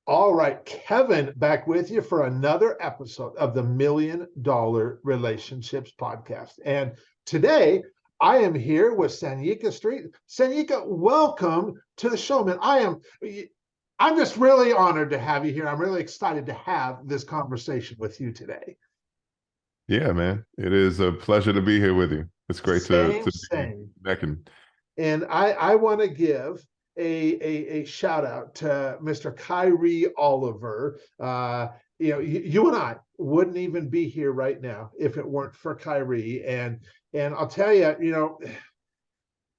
All right, Kevin, back with you for another episode of the $1 Million Relationships Podcast. And today I am here with Sanyika Street. Sanyika, welcome to the show, man. I'm just really honored to have you here. I'm really excited to have this conversation with you today. Yeah, man. It is a pleasure to be here with you. It's great to be connecting. And I want to give a shout out to Mr. Kyrie Oliver. You and I wouldn't even be here right now if it weren't for Kyrie. And I'll tell you,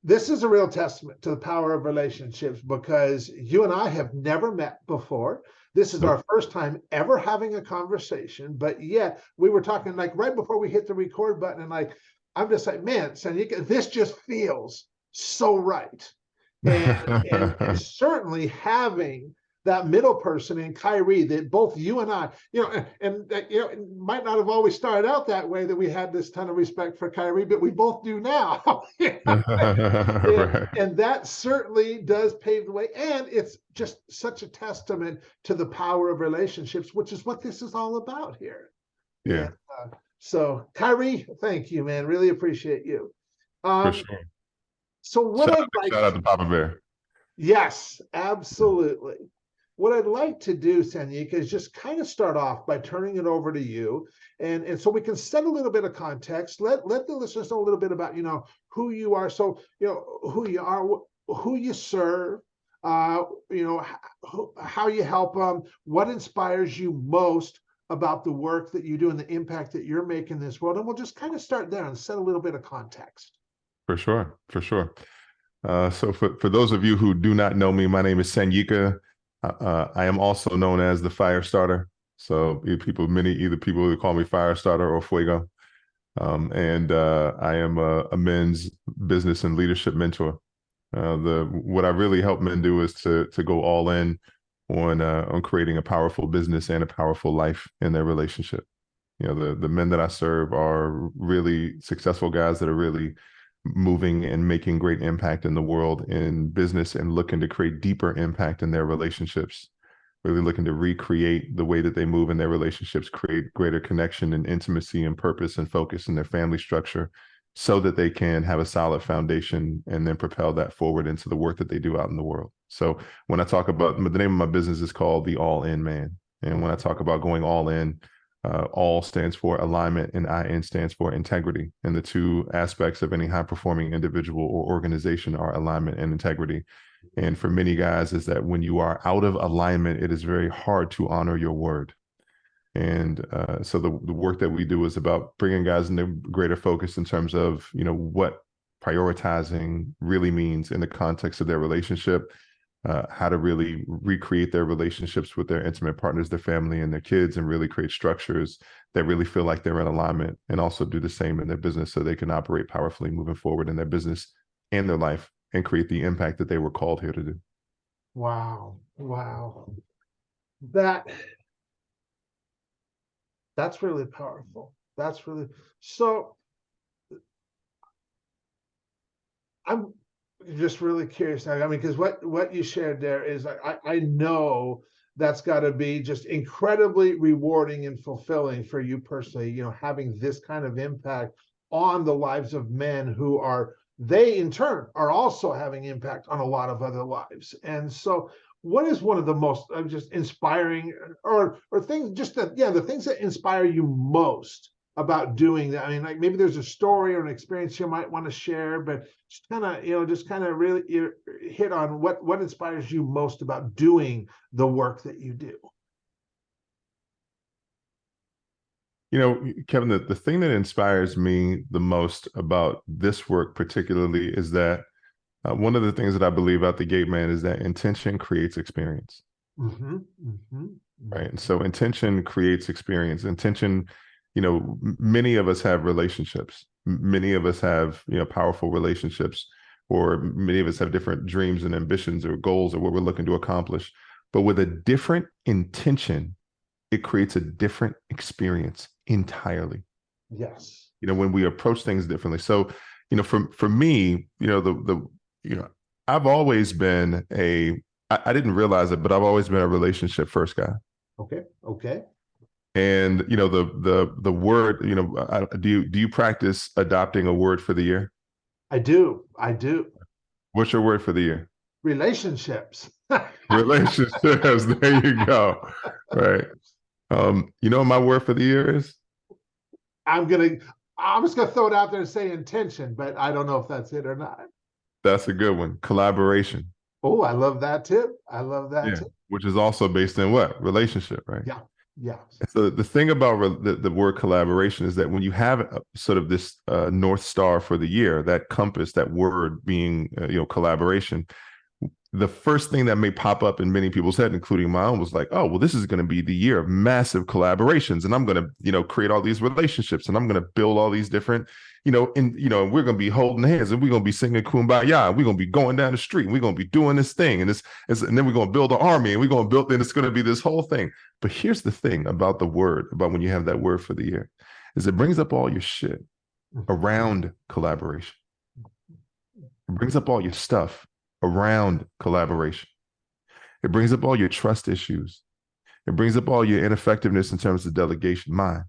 this is a real testament to the power of relationships, because you and I have never met before. This is our first time ever having a conversation, but yet we were talking like right before we hit the record button, and like, I'm just like, man, Sanyika, this just feels so right. And certainly having that middle person in Kyrie, that both you and I, it might not have always started out that way, that we had this ton of respect for Kyrie, but we both do now. Right. And that certainly does pave the way. And it's just such a testament to the power of relationships, which is what this is all about here. Yeah. So Kyrie, thank you, man. Really appreciate you. For sure. So what shout out to Papa Bear. Yes, absolutely. What I'd like to do, Sanyika, is just kind of start off by turning it over to you. And so we can set a little bit of context. Let the listeners know a little bit about, who you are. So, who you are, who you serve, how you help them, what inspires you most about the work that you do and the impact that you're making in this world. And we'll just kind of start there and set a little bit of context. For sure. So for those of you who do not know me, my name is Sanyika. I am also known as the Fire Starter. So either people who call me Fire Starter or Fuego. I am a men's business and leadership mentor. What I really help men do is to go all in on creating a powerful business and a powerful life in their relationship. The men that I serve are really successful guys that are really moving and making great impact in the world in business and looking to create deeper impact in their relationships, really looking to recreate the way that they move in their relationships, create greater connection and intimacy and purpose and focus in their family structure so that they can have a solid foundation and then propel that forward into the work that they do out in the world. So when I talk about, the name of my business is called The All In Man. And when I talk about going all in, all stands for alignment and IN stands for integrity. And the two aspects of any high-performing individual or organization are alignment and integrity. And for many guys is that when you are out of alignment, it is very hard to honor your word. And so the work that we do is about bringing guys into greater focus in terms of, what prioritizing really means in the context of their relationship, how to really recreate their relationships with their intimate partners, their family, and their kids, and really create structures that really feel like they're in alignment, and also do the same in their business so they can operate powerfully moving forward in their business and their life and create the impact that they were called here to do. Wow. That's really powerful. So I'm just really curious now. Because what you shared there is, I know that's got to be just incredibly rewarding and fulfilling for you personally, having this kind of impact on the lives of men they in turn are also having impact on a lot of other lives. And so what is one of the most just inspiring or things, the things that inspire you most about doing that? Like maybe there's a story or an experience you might want to share, but just kind of really hit on what inspires you most about doing the work that you do. Kevin, the thing that inspires me the most about this work particularly is that one of the things that I believe out the gate, man, is that intention creates experience. Mm-hmm, mm-hmm. Right. And so intention creates experience. Intention, many of us have relationships. Many of us have, powerful relationships, or many of us have different dreams and ambitions or goals or what we're looking to accomplish. But with a different intention, it creates a different experience entirely. Yes. When we approach things differently. So, for me, I've always been a I didn't realize it, but I've always been a relationship first guy. Okay. Okay. And the word, do you practice adopting a word for the year? I do. I do. What's your word for the year? Relationships. Relationships. There you go. Right. My word for the year is I'm gonna I'm just gonna throw it out there and say intention, but I don't know if that's it or not. that's a good one. Collaboration. Oh, I love that tip. I love that Yeah. tip. Which is also based in what? Relationship, right? Yeah. Yeah. So the thing about the word collaboration is that when you have sort of this North Star for the year, that compass, that word being, collaboration, the first thing that may pop up in many people's head, including my own, was like, oh, well, this is going to be the year of massive collaborations. And I'm going to, create all these relationships, and I'm going to build all these different, we're going to be holding hands, and we're going to be singing Kumbaya. And we're going to be going down the street, and we're going to be doing this thing. And then we're going to build an army, and we're going to build, and it's going to be this whole thing. But here's the thing about the word, about when you have that word for the year, is it brings up all your shit around collaboration. It brings up all your stuff around collaboration. It brings up all your trust issues. It brings up all your ineffectiveness in terms of delegation. Mine.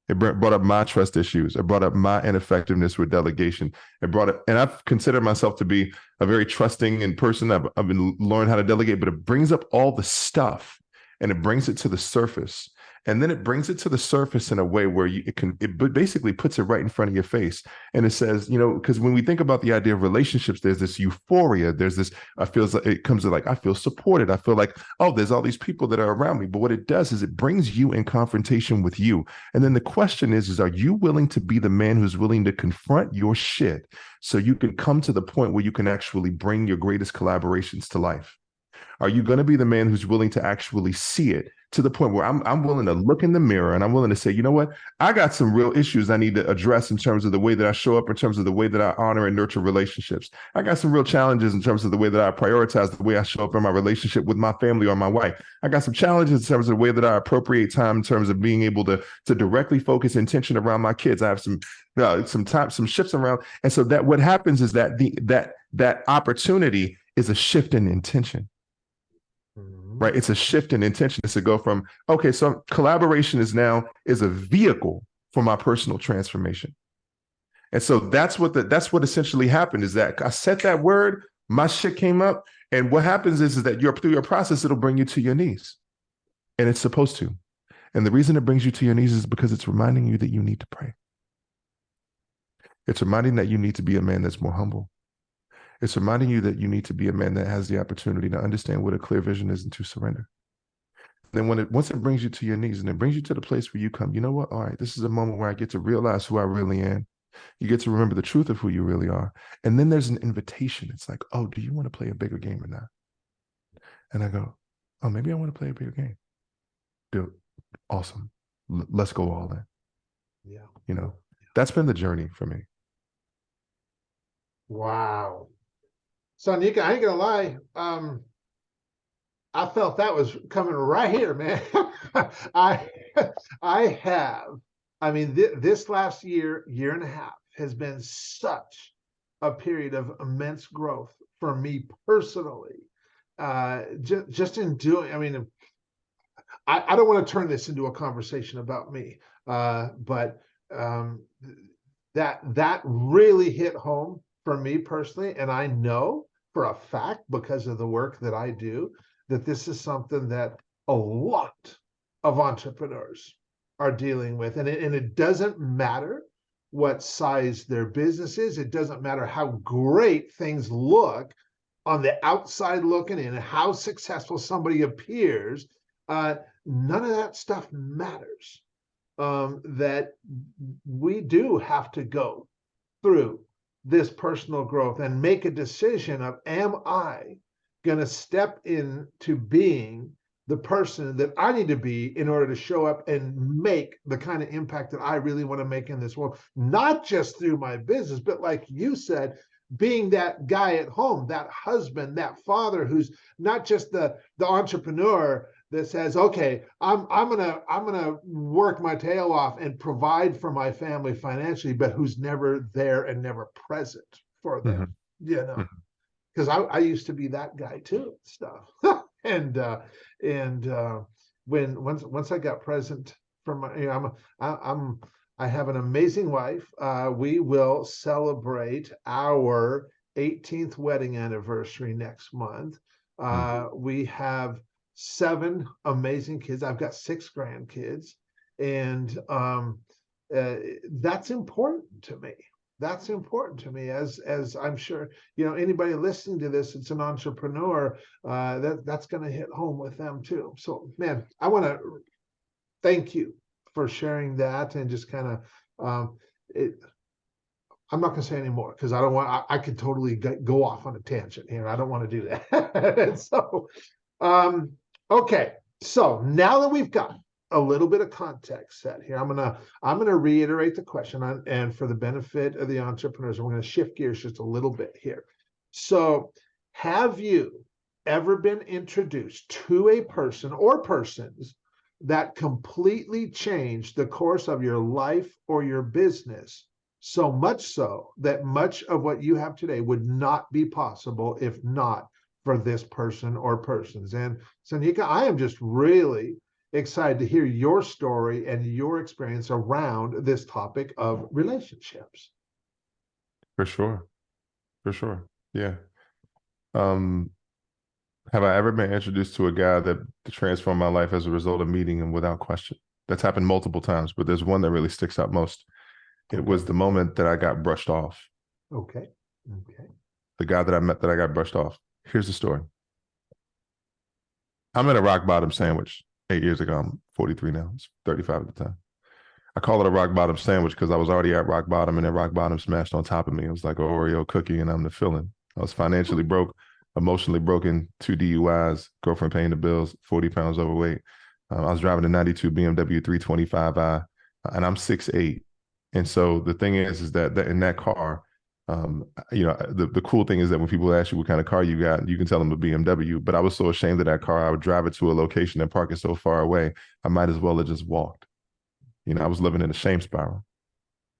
It brought up my trust issues. It brought up my ineffectiveness with delegation. It brought up, and I've considered myself to be a very trusting in person. I've been learning how to delegate, but it brings up all the stuff and it brings it to the surface. And then it brings it to the surface in a way where it basically puts it right in front of your face. And it says, because when we think about the idea of relationships, there's this euphoria. There's this, I feel like it comes to like, I feel supported. I feel like, oh, there's all these people that are around me. But what it does is it brings you in confrontation with you. And then the question is are you willing to be the man who's willing to confront your shit so you can come to the point where you can actually bring your greatest collaborations to life? Are you going to be the man who's willing to actually see it to the point where I'm willing to look in the mirror and I'm willing to say, you know what? I got some real issues I need to address in terms of the way that I show up, in terms of the way that I honor and nurture relationships. I got some real challenges in terms of the way that I prioritize the way I show up in my relationship with my family or my wife. I got some challenges in terms of the way that I appropriate time in terms of being able to directly focus intention around my kids. I have some shifts around. And so that what happens is that that opportunity is a shift in intention. Right. It's a shift in intention. It's to go from, okay, so collaboration is a vehicle for my personal transformation. And so that's what essentially happened is that I said that word, my shit came up. And what happens is that through your process, it'll bring you to your knees. And it's supposed to. And the reason it brings you to your knees is because it's reminding you that you need to pray. It's reminding that you need to be a man that's more humble. It's reminding you that you need to be a man that has the opportunity to understand what a clear vision is and to surrender. And then once it brings you to your knees and it brings you to the place where you come, you know what? All right, this is a moment where I get to realize who I really am. You get to remember the truth of who you really are. And then there's an invitation. It's like, oh, do you want to play a bigger game or not? And I go, oh, maybe I want to play a bigger game. Dude, awesome. Let's go all in. Yeah. That's been the journey for me. Wow. Sanyika, I ain't gonna lie. I felt that was coming right here, man. I have. I mean, this last year and a half has been such a period of immense growth for me personally. Just in doing. I mean, I don't want to turn this into a conversation about me, but that really hit home for me personally, and I know for a fact because of the work that I do that this is something that a lot of entrepreneurs are dealing with, and it doesn't matter what size their business is. It doesn't matter how great things look on the outside looking in, how successful somebody appears. None of that stuff matters. That we do have to go through this personal growth and make a decision of, am I going to step into being the person that I need to be in order to show up and make the kind of impact that I really want to make in this world, not just through my business, but like you said, being that guy at home, that husband, that father who's not just the entrepreneur that says, okay, I'm gonna work my tail off and provide for my family financially, but who's never there and never present for them, Mm-hmm. because I used to be that guy too, stuff. and when once I got present from my, I have an amazing wife. We will celebrate our 18th wedding anniversary next month. We have 7 amazing kids. I've got 6 grandkids, and that's important to me. That's important to me, as I'm sure anybody listening to this, it's an entrepreneur, that's going to hit home with them too. So, man, I want to thank you for sharing that, and just kind of I'm not going to say any more because I don't want. I could totally go off on a tangent here. I don't want to do that. So, okay. So now that we've got a little bit of context set here, I'm gonna reiterate the question, and for the benefit of the entrepreneurs, we're going to shift gears just a little bit here. So, have you ever been introduced to a person or persons that completely changed the course of your life or your business? So much so that much of what you have today would not be possible if not for this person or persons. And Sanyika, I am just really excited to hear your story and your experience around this topic of relationships. For sure. For sure. Yeah. Have I ever been introduced to a guy that transformed my life as a result of meeting him without question? That's happened multiple times, but there's one that really sticks out most. It was the moment that I got brushed off. Okay. Okay. The guy that I met that I got brushed off. Here's the story. I'm at a rock bottom sandwich 8 years ago. I'm 43 now. It's 35 at the time. I call it a rock bottom sandwich because I was already at rock bottom, and then rock bottom smashed on top of me. It was like an Oreo cookie, and I'm the filling. I was financially broke, emotionally broken, 2 DUIs, girlfriend paying the bills, 40 pounds overweight. I was driving a 92 BMW 325i, and I'm 6'8". And so the thing is that in that car, the cool thing is that when people ask you what kind of car you got, you can tell them a BMW. But I was so ashamed of that car, I would drive it to a location and park it so far away, I might as well have just walked. I was living in a shame spiral.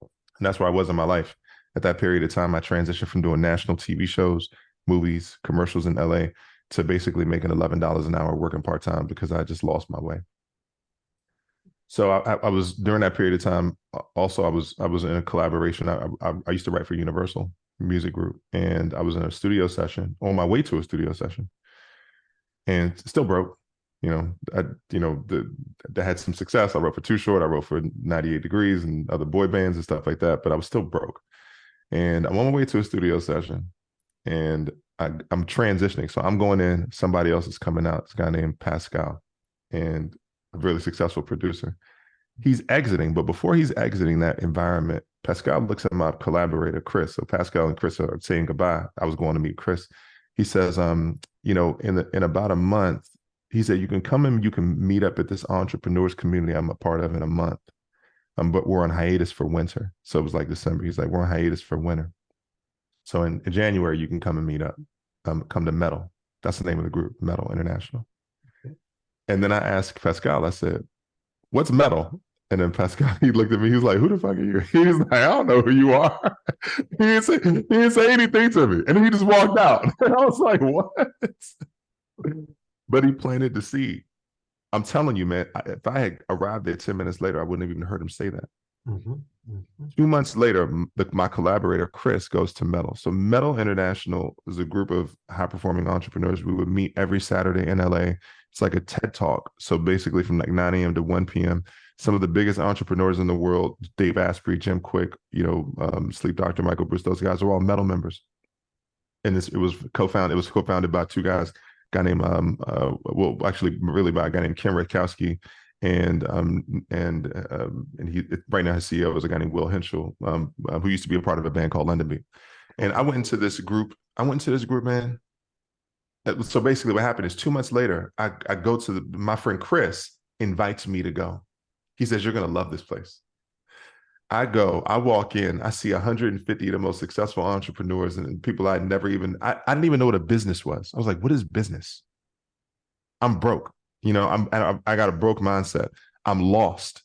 And that's where I was in my life. At that period of time, I transitioned from doing national TV shows, movies, commercials in LA to basically making $11 an hour working part-time because I just lost my way. So I was, during that period of time, also I was in a collaboration. I used to write for Universal Music Group, and I was in a studio session, on my way to a studio session, and still broke. That had some success. I wrote for Too Short, I wrote for 98 Degrees and other boy bands and stuff like that, but I was still broke. And I'm on my way to a studio session, and I'm transitioning. So I'm going in, somebody else is coming out. This guy named Pascal, and a really successful producer. He's exiting, but before he's exiting that environment, Pascal looks at my collaborator, Chris. So Pascal and Chris are saying goodbye. I was going to meet Chris. He says, in about a month, he said, you can come and you can meet up at this entrepreneurs community I'm a part of in a month. But we're on hiatus for winter. So it was like December. He's like, we're on hiatus for winter. So in January, you can come and meet up. Come to Metal. That's the name of the group, Metal International. And then I asked Pascal, I said, what's Metal? And then Pascal, he looked at me, he was like, who the fuck are you? He was like, I don't know who you are. He didn't say anything to me. And then he just walked out. And I was like, what? But he planted the seed. I'm telling you, man, if I had arrived there 10 minutes later, I wouldn't have even heard him say that. Mm-hmm. Mm-hmm. 2 months later, my collaborator, Chris, goes to Metal. So Metal International is a group of high-performing entrepreneurs. We would meet every Saturday in LA. It's like a TED Talk. So basically from like 9 a.m. to 1 p.m., some of the biggest entrepreneurs in the world, Dave Asprey, Jim Quick, Sleep Doctor, Michael Bruce, those guys are all Metal members. And it was co-founded by 2 guys, a guy named, really by a guy named Ken Rakowski, and he right now his CEO is a guy named Will Henschel, who used to be a part of a band called London Beat. And I went into this group, man. So basically what happened is 2 months later, I go to my friend Chris invites me to go. He says, you're going to love this place. I go, I walk in, I see 150 of the most successful entrepreneurs and people I didn't even know what a business was. I was like, what is business? I'm broke. I got a broke mindset. I'm lost.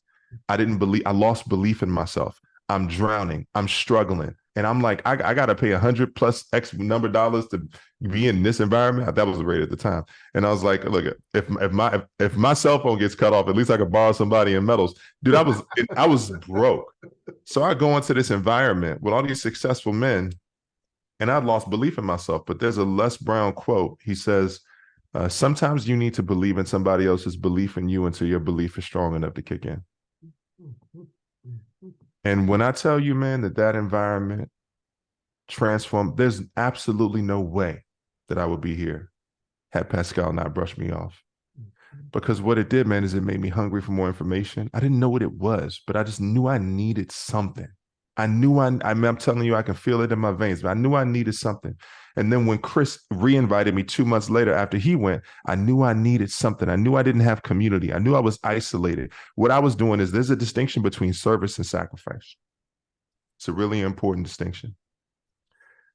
I lost belief in myself. I'm drowning. I'm struggling. And I'm like, I got to pay 100 plus X number of dollars to be in this environment. That was the rate at the time. And I was like, look, if my cell phone gets cut off, at least I could borrow somebody in metals. Dude, I was broke. So I go into this environment with all these successful men, and I'd lost belief in myself. But there's a Les Brown quote. He says, sometimes you need to believe in somebody else's belief in you until your belief is strong enough to kick in. And when I tell you, man, that environment transformed, there's absolutely no way that I would be here had Pascal not brushed me off. Because what it did, man, is it made me hungry for more information. I didn't know what it was, but I just knew I needed something. I'm telling you, I can feel it in my veins, but I knew I needed something. And then when Chris re-invited me 2 months later after he went, I knew I needed something. I knew I didn't have community. I knew I was isolated. What I was doing is there's a distinction between service and sacrifice. It's a really important distinction.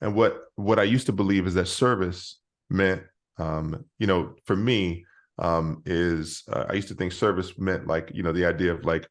And what I used to believe is that service meant, for me, I used to think service meant like, the idea of like,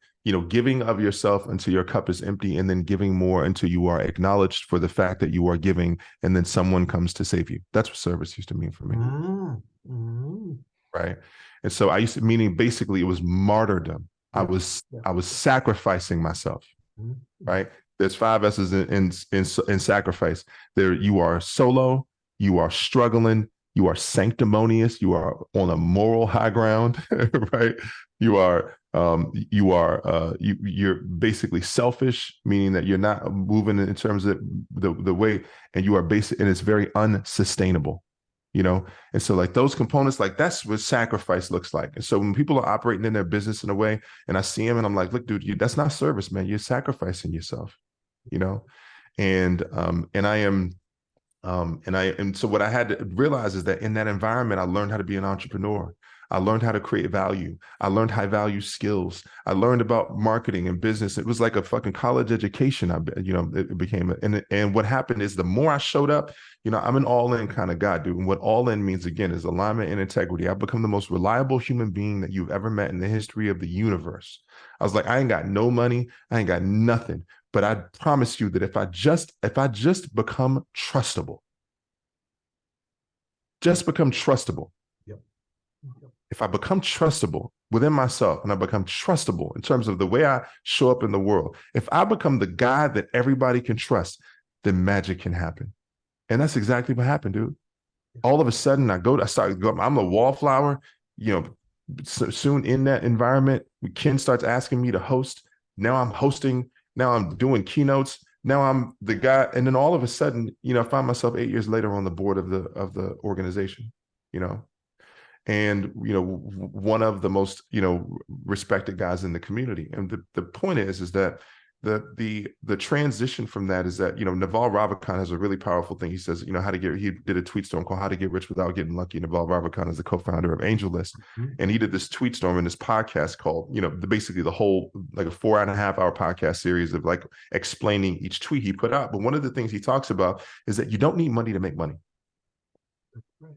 giving of yourself until your cup is empty, and then giving more until you are acknowledged for the fact that you are giving, and then someone comes to save you. That's what service used to mean for me. Mm-hmm. Right. And so meaning basically it was martyrdom. I was sacrificing myself. Mm-hmm. Right. There's 5 S's in sacrifice. There, you are solo, you are struggling, you are sanctimonious, you are on a moral high ground, right? You're basically selfish, meaning that you're not moving in terms of the way, and you are basic, and it's very unsustainable, And so like those components, like that's what sacrifice looks like. And so when people are operating in their business in a way, and I see them and I'm like, look, dude, that's not service, man. You're sacrificing yourself, and so what I had to realize is that in that environment, I learned how to be an entrepreneur. I learned how to create value. I learned high value skills. I learned about marketing and business. It was like a fucking college education. It became, and what happened is the more I showed up, I'm an all in kind of guy, dude. And what all in means, again, is alignment and integrity. I've become the most reliable human being that you've ever met in the history of the universe. I was like, I ain't got no money. I ain't got nothing. But I promise you that if I just become trustable, Yep. If I become trustable within myself, and I become trustable in terms of the way I show up in the world, if I become the guy that everybody can trust, then magic can happen. And that's exactly what happened, dude. All of a sudden, I'm a wallflower, soon in that environment, Ken starts asking me to host. Now I'm hosting. Now I'm doing keynotes. Now I'm the guy. And then all of a sudden, I find myself 8 years later on the board of the organization, and, one of the most, respected guys in the community. And the point is that the transition from that is that, Naval Ravikant has a really powerful thing. He says, he did a tweet storm called How to Get Rich Without Getting Lucky. Naval Ravikant is the co-founder of AngelList. Mm-hmm. And he did this tweet storm in this podcast called, basically the whole, like a 4.5-hour podcast series of like explaining each tweet he put out. But one of the things he talks about is that you don't need money to make money.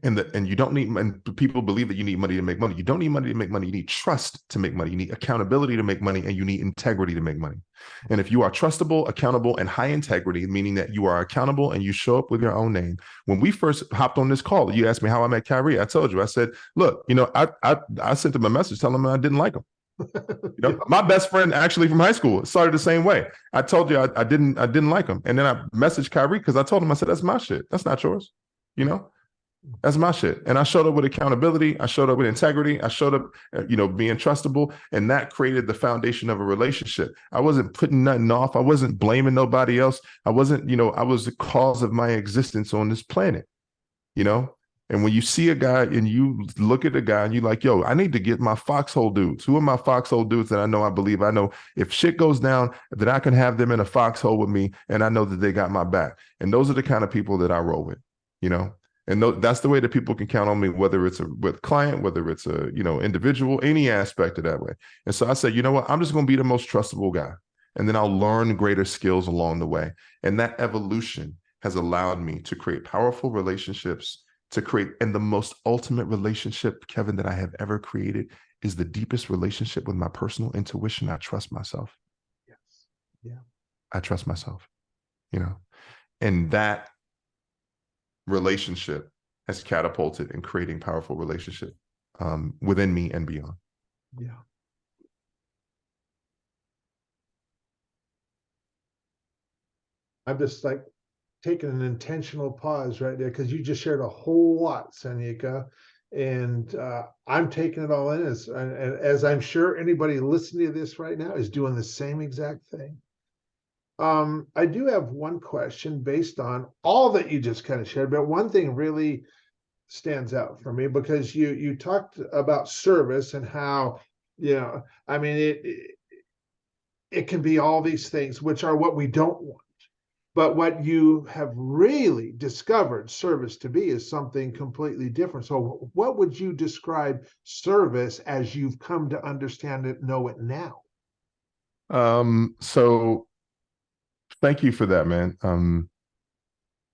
And you don't need, and people believe that you need money to make money. You don't need money to make money. You need trust to make money. You need accountability to make money, and you need integrity to make money. And if you are trustable, accountable, and high integrity, meaning that you are accountable and you show up with your own name. When we first hopped on this call, you asked me how I met Kyrie. I told you, I said, look, I sent him a message telling him I didn't like him. My best friend actually from high school started the same way. I told you I didn't like him. And then I messaged Kyrie because I told him, I said, that's my shit. That's not yours. That's my shit. And I showed up with accountability. I showed up with integrity. I showed up, being trustable. And that created the foundation of a relationship. I wasn't putting nothing off. I wasn't blaming nobody else. I wasn't, I was the cause of my existence on this planet, And when you see a guy and you look at a guy and you're like, yo, I need to get my foxhole dudes. Who are my foxhole dudes that I know if shit goes down, that I can have them in a foxhole with me. And I know that they got my back. And those are the kind of people that I roll with, And that's the way that people can count on me, whether it's with client, whether it's a, individual, any aspect of that way. And so I said, you know what, I'm just going to be the most trustable guy. And then I'll learn greater skills along the way. And that evolution has allowed me to create powerful relationships, and the most ultimate relationship, Kevin, that I have ever created is the deepest relationship with my personal intuition. I trust myself. Yes. Yeah. I trust myself. you know, and that relationship has catapulted in creating powerful relationship within me and beyond. Yeah. I'm just like taking an intentional pause right there because you just shared a whole lot, Sanyika. And I'm taking it all in as I'm sure anybody listening to this right now is doing the same exact thing. I do have one question based on all that you just kind of shared, but one thing really stands out for me because you talked about service and how, I mean it can be all these things which are what we don't want. But what you have really discovered service to be is something completely different. So what would you describe service as you've come to understand it, know it now? So thank you for that, man.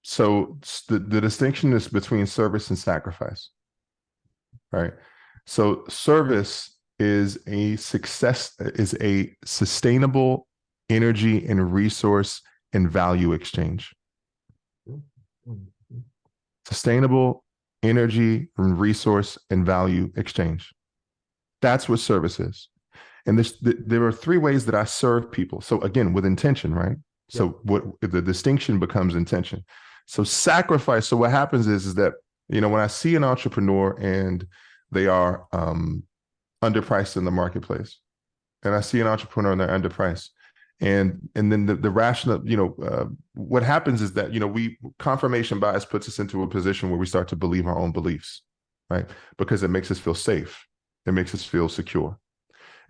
So the distinction is between service and sacrifice, right? So service is a sustainable energy and resource and value exchange. Sustainable energy and resource and value exchange. That's what service is. And there are three ways that I serve people. So again, with intention, right? So what the distinction becomes intention. So sacrifice. So what happens is that, when I see an entrepreneur and they are underpriced in the marketplace, and I see an entrepreneur and they're underpriced, and then the rational, what happens is that, confirmation bias puts us into a position where we start to believe our own beliefs, right? Because it makes us feel safe. It makes us feel secure.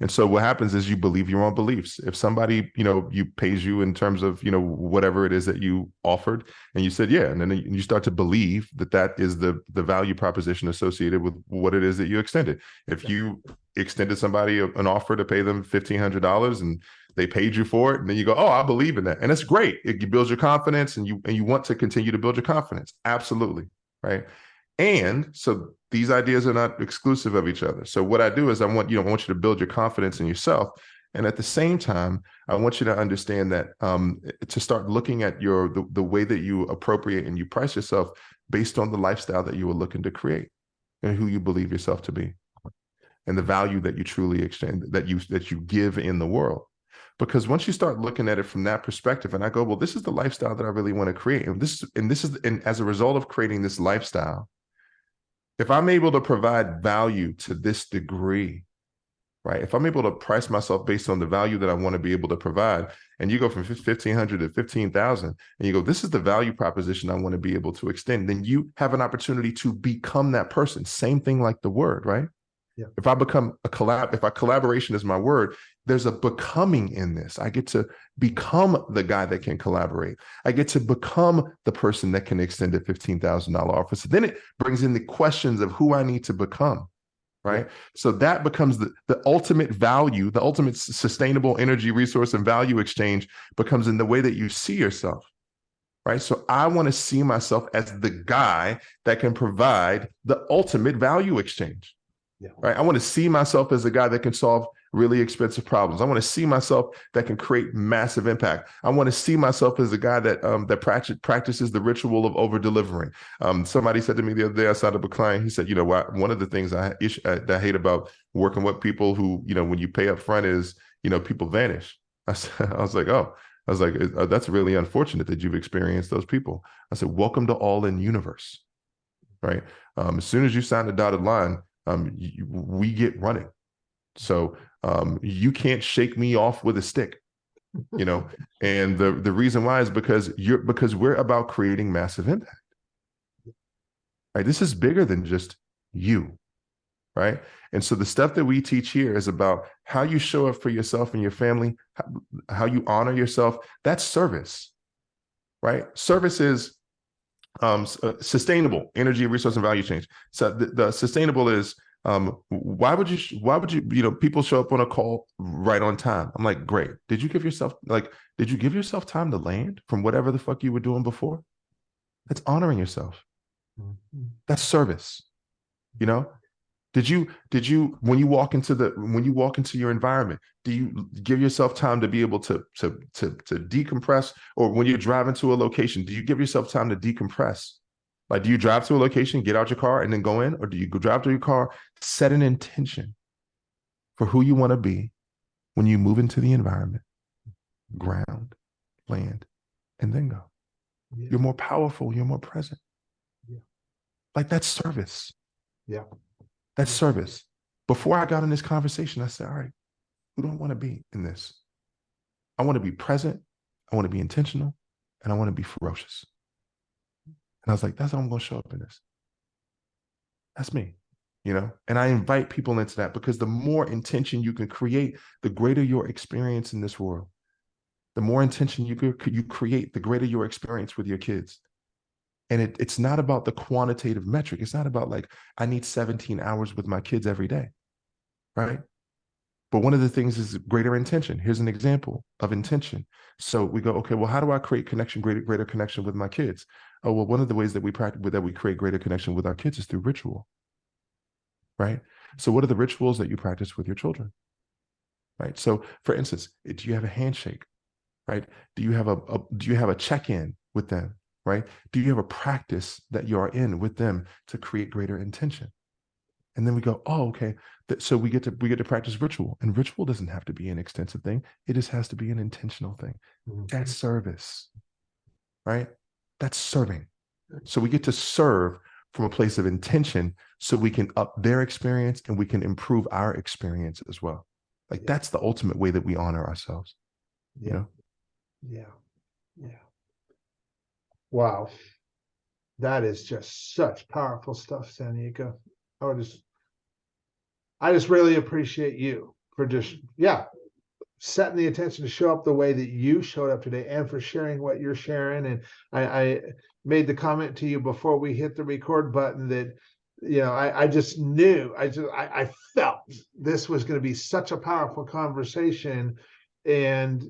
And so what happens is you believe your own beliefs. If somebody, you pays you in terms of, whatever it is that you offered, and you said, yeah, and then you start to believe that is the value proposition associated with what it is that you extended. If you extended somebody an offer to pay them $1,500 and they paid you for it, and then you go, oh, I believe in that. And it's great. It builds your confidence, and you want to continue to build your confidence. Absolutely. Right. And so these ideas are not exclusive of each other. So what I do is I want you to build your confidence in yourself. And at the same time, I want you to understand that to start looking at the way that you appropriate and you price yourself based on the lifestyle that you are looking to create and who you believe yourself to be and the value that you truly exchange, that you give in the world. Because once you start looking at it from that perspective, and I go, well, this is the lifestyle that I really want to create. And as a result of creating this lifestyle, if I'm able to provide value to this degree, right? If I'm able to price myself based on the value that I want to be able to provide, and you go from 1,500 to 15,000, and you go, this is the value proposition I want to be able to extend, then you have an opportunity to become that person. Same thing like the word, right? Yeah. If I become if collaboration is my word, there's a becoming in this. I get to become the guy that can collaborate. I get to become the person that can extend a $15,000 offer. So then it brings in the questions of who I need to become, right? Yeah. So that becomes the ultimate value, the ultimate sustainable energy, resource, and value exchange becomes in the way that you see yourself, right? So I want to see myself as the guy that can provide the ultimate value exchange. Yeah. Right. I want to see myself as a guy that can solve really expensive problems. I want to see myself that can create massive impact. I want to see myself as a guy that practices the ritual of over delivering. Somebody said to me the other day, I signed up a client. He said, one of the things that I hate about working with people who, when you pay up front is, people vanish. I was like, that's really unfortunate that you've experienced those people. I said, welcome to all in universe. Right. As soon as you sign the dotted line, we get running. So you can't shake me off with a stick, and the reason why is because we're about creating massive impact. Right? This is bigger than just you, right? And so the stuff that we teach here is about how you show up for yourself and your family, how you honor yourself. That's service, right? Service is sustainable energy, resource, and value change. So the sustainable is why would you people show up on a call right on time? I'm like, great. Did you give yourself time to land from whatever the fuck you were doing before? That's honoring yourself. Mm-hmm. That's service. When you walk into your environment, do you give yourself time to be able to decompress? Or when you're driving to a location, do you give yourself time to decompress? Like, do you drive to a location, get out your car, and then go in? Or do you go drive to your car, set an intention for who you want to be when you move into the environment, ground, land, and then go? Yeah. You're more powerful, you're more present. Yeah. Like, that's service. Yeah. That's service. Before I got in this conversation, I said, all right, who do I want to be in this? I want to be present, I want to be intentional, and I want to be ferocious. And I was like, that's how I'm going to show up in this. That's me, And I invite people into that, because the more intention you can create, the greater your experience in this world. The more intention you create, the greater your experience with your kids. And it's not about the quantitative metric. It's not about like, I need 17 hours with my kids every day, right? But one of the things is greater intention. Here's an example of intention. So we go, okay, well, how do I create connection, greater connection with my kids? Oh, well, one of the ways that we create greater connection with our kids is through ritual, right? So what are the rituals that you practice with your children, right? So for instance, do you have a handshake, right? Do you have a check-in with them, right? Do you have a practice that you are in with them to create greater intention? And then we go, oh, okay. So we get to practice ritual, and ritual doesn't have to be an extensive thing. It just has to be an intentional thing. Mm-hmm. That's service, right? That's serving. So we get to serve from a place of intention, so we can up their experience and we can improve our experience as well. Like, that's the ultimate way that we honor ourselves. Yeah. Wow. That is just such powerful stuff, Sanyika. I just really appreciate you for just, setting the intention to show up the way that you showed up today, and for sharing what you're sharing. And I made the comment to you before we hit the record button that, I just knew, I felt this was going to be such a powerful conversation. And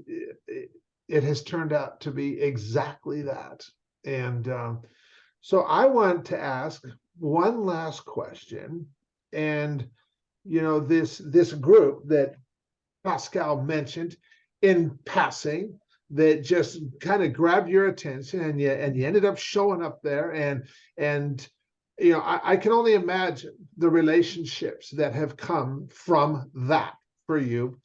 it has turned out to be exactly that. And so I want to ask one last question. And this group that Pascal mentioned in passing, that just kind of grabbed your attention, and you ended up showing up there, and I can only imagine the relationships that have come from that for you.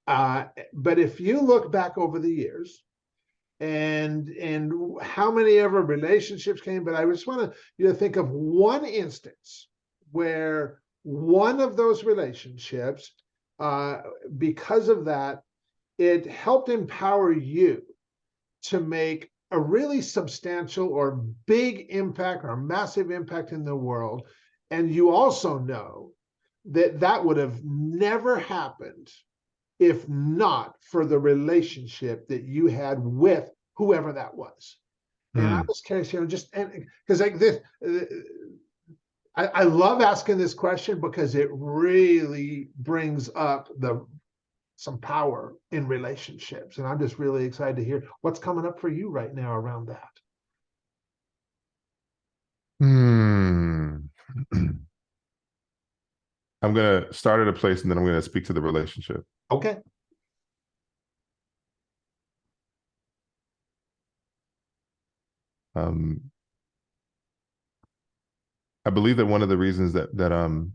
But if you look back over the years, and how many ever relationships came, but I just want you to think of one instance where one of those relationships, because of that, it helped empower you to make a really substantial or big impact or massive impact in the world. And you also know that that would have never happened if not for the relationship that you had with whoever that was. And I was curious, because like this, I love asking this question, because it really brings up some power in relationships. And I'm just really excited to hear what's coming up for you right now around that. I'm going to start at a place, and then I'm going to speak to the relationship. Okay. I believe that one of the reasons that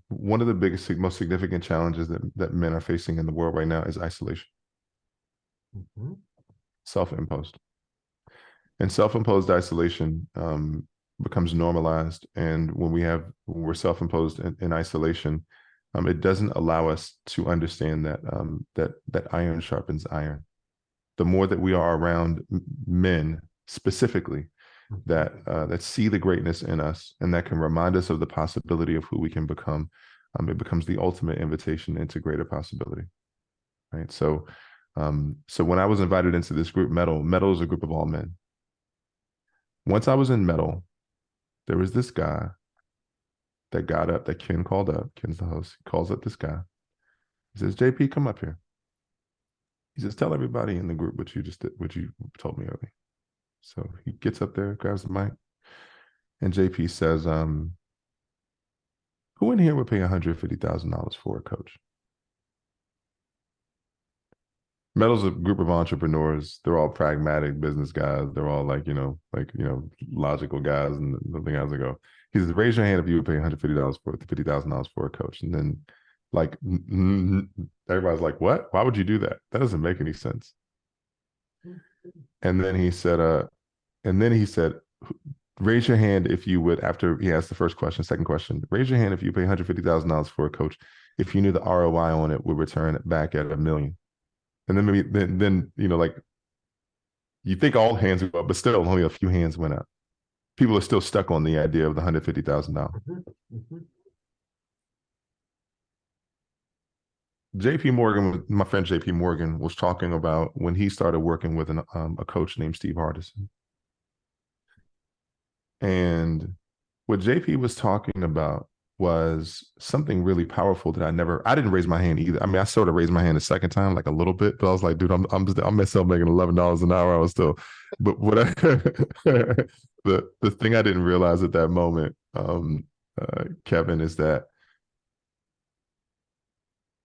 one of the biggest, most significant challenges that men are facing in the world right now is isolation. Mm-hmm. Self-imposed. And self-imposed isolation becomes normalized. And when we're self-imposed in isolation, it doesn't allow us to understand that iron sharpens iron. The more that we are around men specifically that see the greatness in us, and that can remind us of the possibility of who we can become, it becomes the ultimate invitation into greater possibility, right? So when I was invited into this group, Metal is a group of all men. Once I was in Metal, there was this guy that got up, that Ken called up. Ken's the host. He calls up this guy. He says, JP, come up here. He says, tell everybody in the group what you told me earlier. So he gets up there, grabs the mic, and JP says, Who in here would pay $150,000 for a coach? Metal's a group of entrepreneurs. They're all pragmatic business guys. They're all logical guys. And nothing else to go. He says, raise your hand if you would pay $150,000 for a coach. And then like everybody's like, what? Why would you do that? That doesn't make any sense. And then he said, raise your hand if you would, after he asked the first question, second question, raise your hand if you pay $150,000 for a coach, if you knew the ROI on it would return it back at $1 million. And then maybe then like you think all hands go up, but still only a few hands went up. People are still stuck on the idea of the $150,000. JP Morgan, my friend JP Morgan, was talking about when he started working with a coach named Steve Hardison. And what JP was talking about was something really powerful that I didn't raise my hand either. I mean, I sort of raised my hand a second time, like a little bit, but I was like, dude, I'm myself making $11 an hour. I was still, but what the thing I didn't realize at that moment, Kevin, is that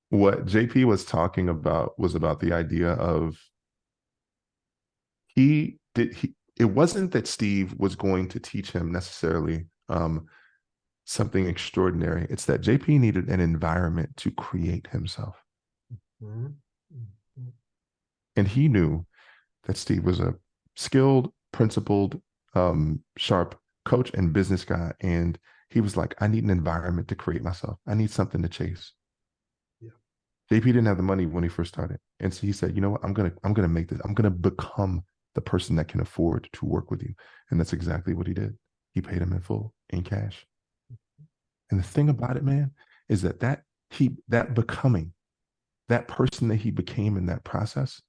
what JP was talking about was about the idea of it wasn't that Steve was going to teach him necessarily something extraordinary. It's that JP needed an environment to create himself. Mm-hmm. And he knew that Steve was a skilled, principled, sharp coach and business guy. And he was like, I need an environment to create myself. I need something to chase. Yeah. JP didn't have the money when he first started. And so he said, you know what, I'm gonna make this, I'm gonna become the person that can afford to work with you. And that's exactly what he did. He paid him in full, in cash. And the thing about it, man, is that becoming, that person that he became in that process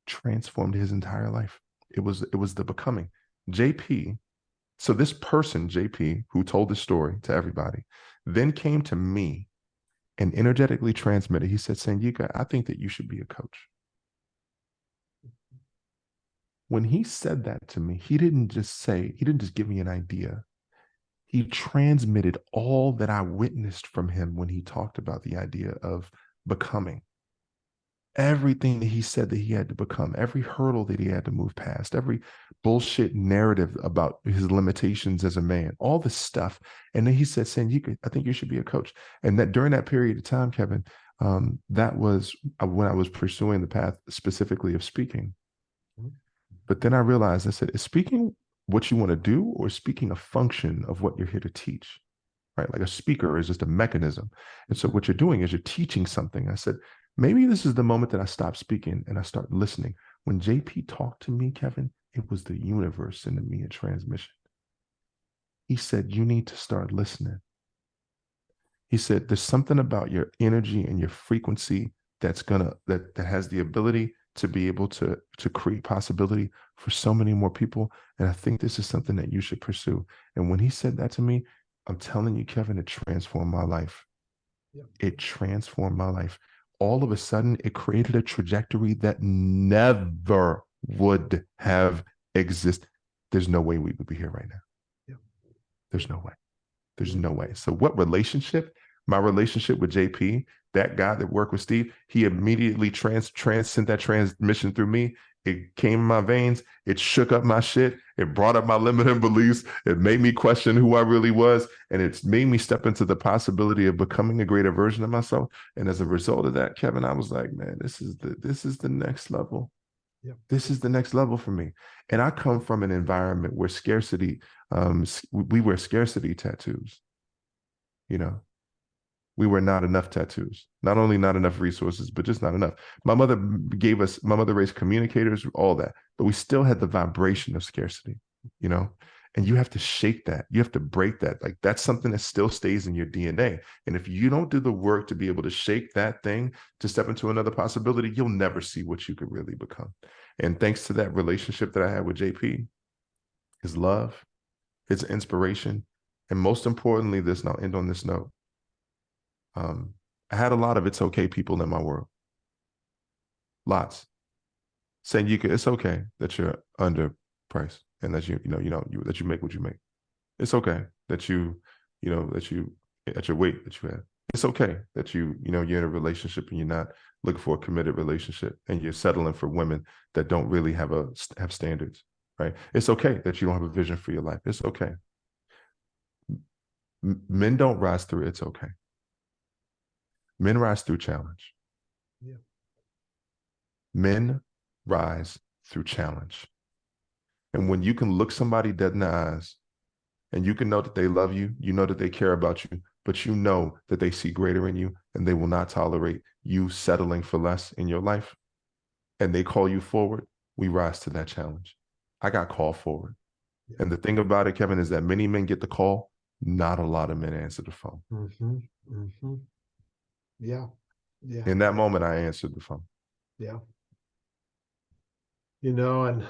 transformed his entire life. It was the becoming. JP, so this person, JP, who told this story to everybody, then came to me and energetically transmitted. He said, Sanyika, I think that you should be a coach. When he said that to me, he didn't just give me an idea. He transmitted all that I witnessed from him when he talked about the idea of becoming. Everything that he said that he had to become, every hurdle that he had to move past, every bullshit narrative about his limitations as a man, all this stuff. And then he said, Sanyika, I think you should be a coach. And that during that period of time, Kevin, that was when I was pursuing the path specifically of speaking. But then I realized, I said, is speaking what you want to do or speaking a function of what you're here to teach, right? Like a speaker is just a mechanism. And so what you're doing is you're teaching something. I said, maybe this is the moment that I stop speaking and I start listening. When JP talked to me, Kevin, it was the universe sending me a transmission. He said, you need to start listening. He said, there's something about your energy and your frequency that has the ability to be able to create possibility for so many more people. And I think this is something that you should pursue. And when he said that to me, I'm telling you, Kevin, it transformed my life. Yep. It transformed my life. All of a sudden, it created a trajectory that never would have existed. There's no way we would be here right now. Yep. There's no way. There's no way. So what relationship? My relationship with JP, that guy that worked with Steve, he immediately sent that transmission through me. It came in my veins. It shook up my shit. It brought up my limiting beliefs. It made me question who I really was. And it's made me step into the possibility of becoming a greater version of myself. And as a result of that, Kevin, I was like, man, this is the next level. Yep. This is the next level for me. And I come from an environment where scarcity, we wear scarcity tattoos. You know, we were not enough tattoos, not only not enough resources, but just not enough. My mother raised communicators, all that, but we still had the vibration of scarcity, you know, and you have to shake that. You have to break that. Like that's something that still stays in your DNA. And if you don't do the work to be able to shake that thing, to step into another possibility, you'll never see what you could really become. And thanks to that relationship that I had with JP, his love, his inspiration, and most importantly, and I'll end on this note, I had a lot of it's okay people in my world. Lots. Saying it's okay that you're underpriced and that that you make what you make. It's okay that you at your weight that you have. It's okay that you're in a relationship and you're not looking for a committed relationship and you're settling for women that don't really have standards, right? It's okay that you don't have a vision for your life. It's okay. Men don't rise through it's okay. Men rise through challenge. Yeah. Men rise through challenge. And when you can look somebody dead in the eyes and you can know that they love you, you know that they care about you, but you know that they see greater in you and they will not tolerate you settling for less in your life, and they call you forward, we rise to that challenge. I got called forward. Yeah. And the thing about it, Kevin, is that many men get the call, not a lot of men answer the phone. Mm-hmm. Mm-hmm. Yeah. Yeah. In that moment, I answered the phone. Yeah. And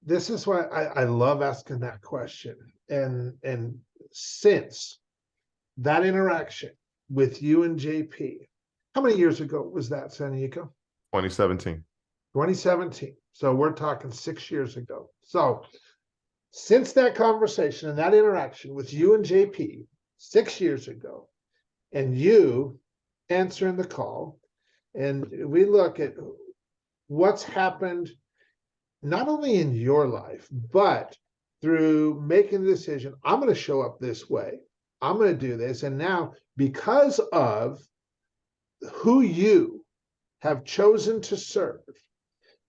this is why I love asking that question. And since that interaction with you and JP, how many years ago was that, Sanyika? 2017. 2017. So we're talking 6 years ago. So since that conversation and that interaction with you and JP 6 years ago, and you answering the call, and we look at what's happened not only in your life, but through making the decision, I'm going to show up this way. I'm going to do this. And now, because of who you have chosen to serve,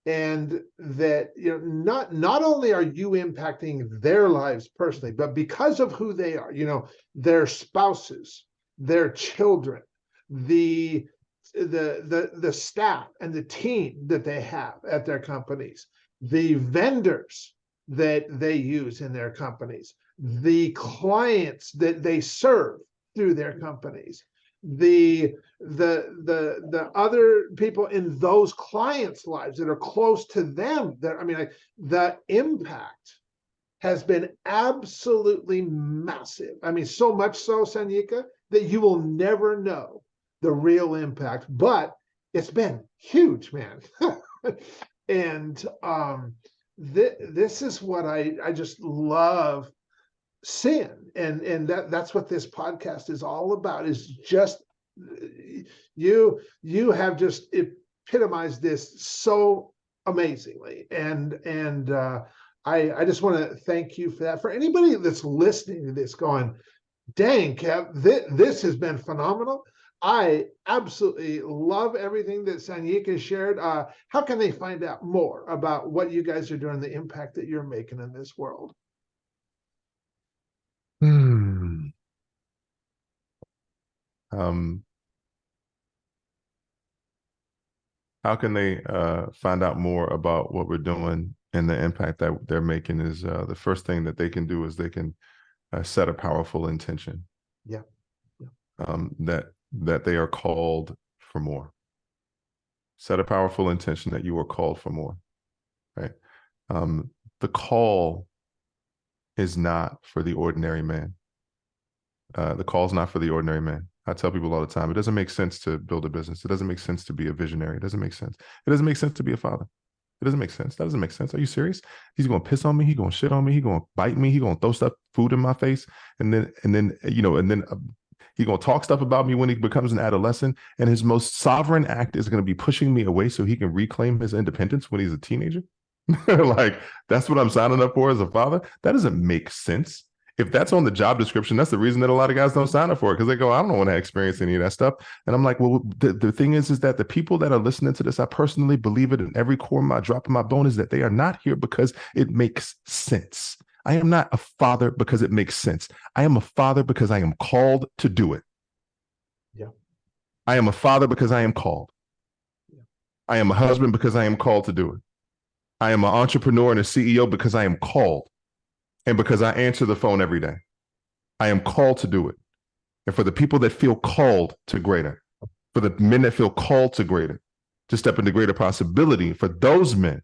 and that not only are you impacting their lives personally, but because of who they are, their spouses, their children, the staff and the team that they have at their companies, the vendors that they use in their companies, the clients that they serve through their companies, the other people in those clients' lives that are close to them. The impact has been absolutely massive. So much so, Sanyika, that you will never know the real impact, but it's been huge, man. And this is what I just love seeing, and that's what this podcast is all about. Is just you have just epitomized this so amazingly, and I just want to thank you for that. For anybody that's listening to this, going, "Dang, Kev, this has been phenomenal." I absolutely love everything that Sanyika shared. How can they find out more about what you guys are doing, the impact that you're making in this world? How can they find out more about what we're doing and the impact that they're making? Is the first thing that they can do is they can set a powerful intention. Yeah. That they are called for more. Set a powerful intention that you are called for more, right? The call is not for the ordinary man. The call is not for the ordinary man. I tell people all the time, it doesn't make sense to build a business. It doesn't make sense to be a visionary. It doesn't make sense. It doesn't make sense to be a father. It doesn't make sense. That doesn't make sense. Are you serious? He's going to piss on me. He's going to shit on me. He's going to bite me. He's going to throw food in my face. And then he's going to talk stuff about me when he becomes an adolescent. And his most sovereign act is going to be pushing me away so he can reclaim his independence when he's a teenager. Like, that's what I'm signing up for as a father. That doesn't make sense. If that's on the job description, that's the reason that a lot of guys don't sign up for it, because they go, I don't want to experience any of that stuff. And I'm like, well, the thing is that the people that are listening to this, I personally believe it in every core of my drop of my bone, is that they are not here because it makes sense. I am not a father because it makes sense. I am a father because I am called to do it. Yeah. I am a father because I am called. Yeah. I am a husband because I am called to do it. I am an entrepreneur and a CEO because I am called. And because I answer the phone every day. I am called to do it. And for the people that feel called to greater, for the men that feel called to greater, to step into greater possibility, for those men,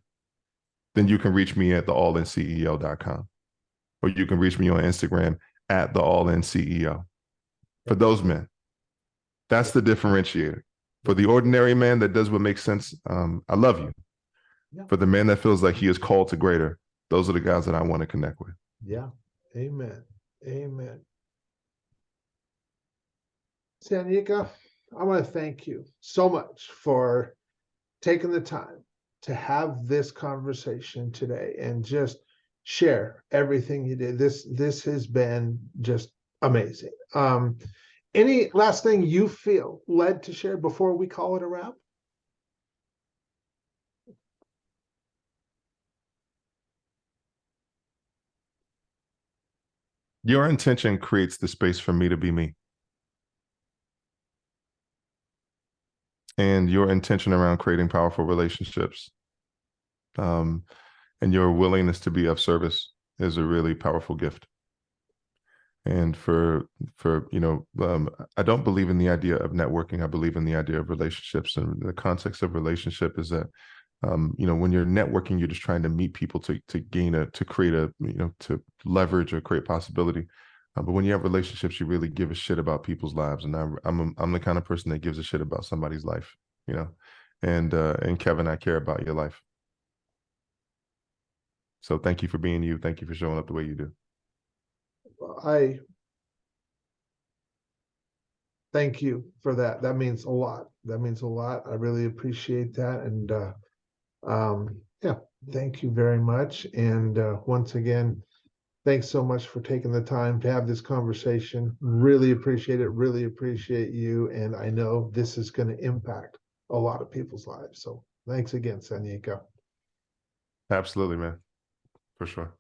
then you can reach me at theallinceo.com. Or you can reach me on Instagram at theallinceo. For those men, that's the differentiator. For the ordinary man that does what makes sense, I love you. Yeah. For the man that feels like he is called to greater, those are the guys that I want to connect with. Yeah. Amen. Amen. Sanyika, I want to thank you so much for taking the time to have this conversation today and just share everything you did. This has been just amazing. Any last thing you feel led to share before we call it a wrap? Your intention creates the space for me to be me. And your intention around creating powerful relationships, and your willingness to be of service is a really powerful gift. And I don't believe in the idea of networking. I believe in the idea of relationships. And the context of relationship is that, when you're networking, you're just trying to meet people to create a, to leverage or create possibility. But when you have relationships, you really give a shit about people's lives. And I'm the kind of person that gives a shit about somebody's life, and Kevin, I care about your life. So thank you for being you. Thank you for showing up the way you do. I thank you for that. That means a lot. That means a lot. I really appreciate that. And yeah, thank you very much. And once again, thanks so much for taking the time to have this conversation. Really appreciate it. Really appreciate you. And I know this is going to impact a lot of people's lives. So thanks again, Sanyika. Absolutely, man. For sure.